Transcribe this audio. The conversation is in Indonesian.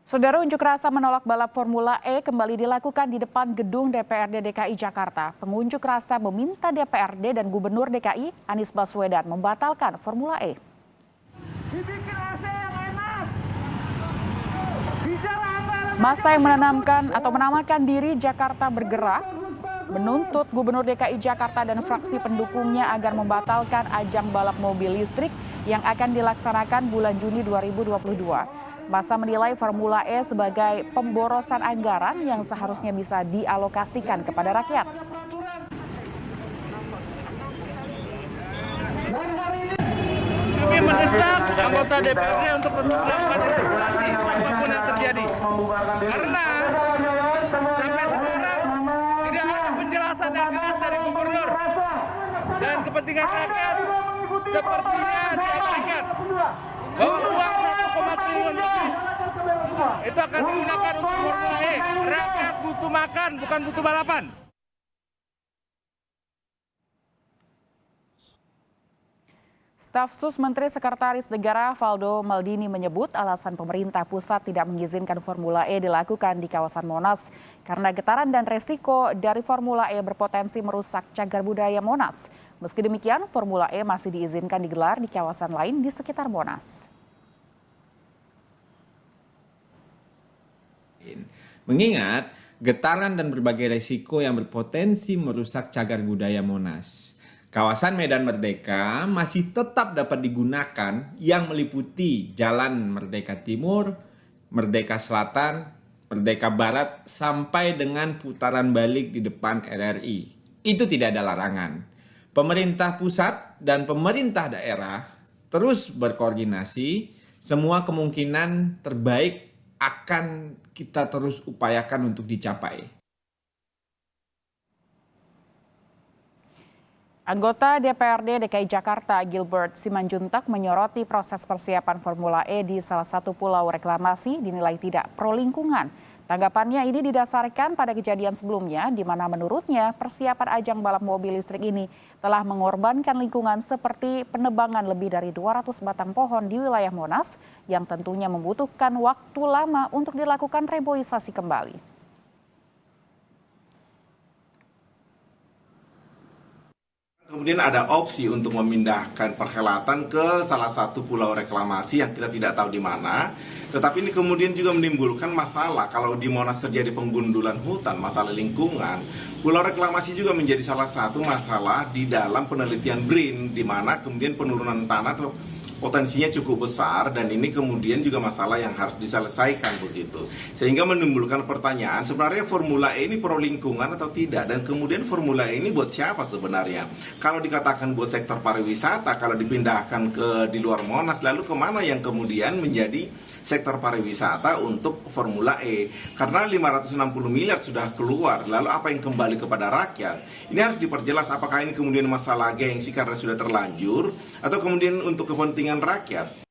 Saudara, unjuk rasa menolak balap Formula E kembali dilakukan di depan gedung DPRD DKI Jakarta. Pengunjuk rasa meminta DPRD dan Gubernur DKI Anies Baswedan membatalkan Formula E. Massa yang menamakan diri Jakarta Bergerak menuntut Gubernur DKI Jakarta dan fraksi pendukungnya agar membatalkan ajang balap mobil listrik yang akan dilaksanakan bulan Juni 2022. Massa menilai Formula E sebagai pemborosan anggaran yang seharusnya bisa dialokasikan kepada rakyat. Kami mendesak anggota DPRD untuk melakukan interpelasi apapun yang terjadi. Karena sampai sekarang tidak ada penjelasan yang jelas dari gubernur. Dan kepentingan rakyat sepertinya diabaikan. Bahwa uang 1,1 triliun itu akan digunakan untuk Formula E. Rakyat butuh makan, bukan butuh balapan. Staf Sus Menteri Sekretaris Negara Valdo Maldini menyebut alasan pemerintah pusat tidak mengizinkan Formula E dilakukan di kawasan Monas karena getaran dan resiko dari Formula E berpotensi merusak cagar budaya Monas. Meski demikian, Formula E masih diizinkan digelar di kawasan lain di sekitar Monas. Mengingat getaran dan berbagai resiko yang berpotensi merusak cagar budaya Monas. Kawasan Medan Merdeka masih tetap dapat digunakan yang meliputi Jalan Merdeka Timur, Merdeka Selatan, Merdeka Barat sampai dengan putaran balik di depan RRI. Itu tidak ada larangan. Pemerintah pusat dan pemerintah daerah terus berkoordinasi, semua kemungkinan terbaik akan kita terus upayakan untuk dicapai. Anggota DPRD DKI Jakarta Gilbert Simanjuntak menyoroti proses persiapan Formula E di salah satu pulau reklamasi dinilai tidak pro lingkungan. Tanggapannya ini didasarkan pada kejadian sebelumnya di mana menurutnya persiapan ajang balap mobil listrik ini telah mengorbankan lingkungan seperti penebangan lebih dari 200 batang pohon di wilayah Monas yang tentunya membutuhkan waktu lama untuk dilakukan reboisasi kembali. Kemudian ada opsi untuk memindahkan perhelatan ke salah satu pulau reklamasi yang kita tidak tahu di mana. Tetapi ini kemudian juga menimbulkan masalah kalau di Monas terjadi penggundulan hutan, masalah lingkungan. Pulau reklamasi juga menjadi salah satu masalah di dalam penelitian BRIN, di mana kemudian penurunan tanah atau potensinya cukup besar dan ini kemudian juga masalah yang harus diselesaikan begitu. Sehingga menimbulkan pertanyaan sebenarnya Formula E ini pro lingkungan atau tidak, dan kemudian Formula E ini buat siapa sebenarnya? Kalau dikatakan buat sektor pariwisata, kalau dipindahkan ke di luar Monas, lalu kemana yang kemudian menjadi sektor pariwisata untuk Formula E? Karena 560 miliar sudah keluar, lalu apa yang kembali kepada rakyat? Ini harus diperjelas apakah ini kemudian masalah gengsi karena sudah terlanjur atau kemudian untuk kepentingan rakyat.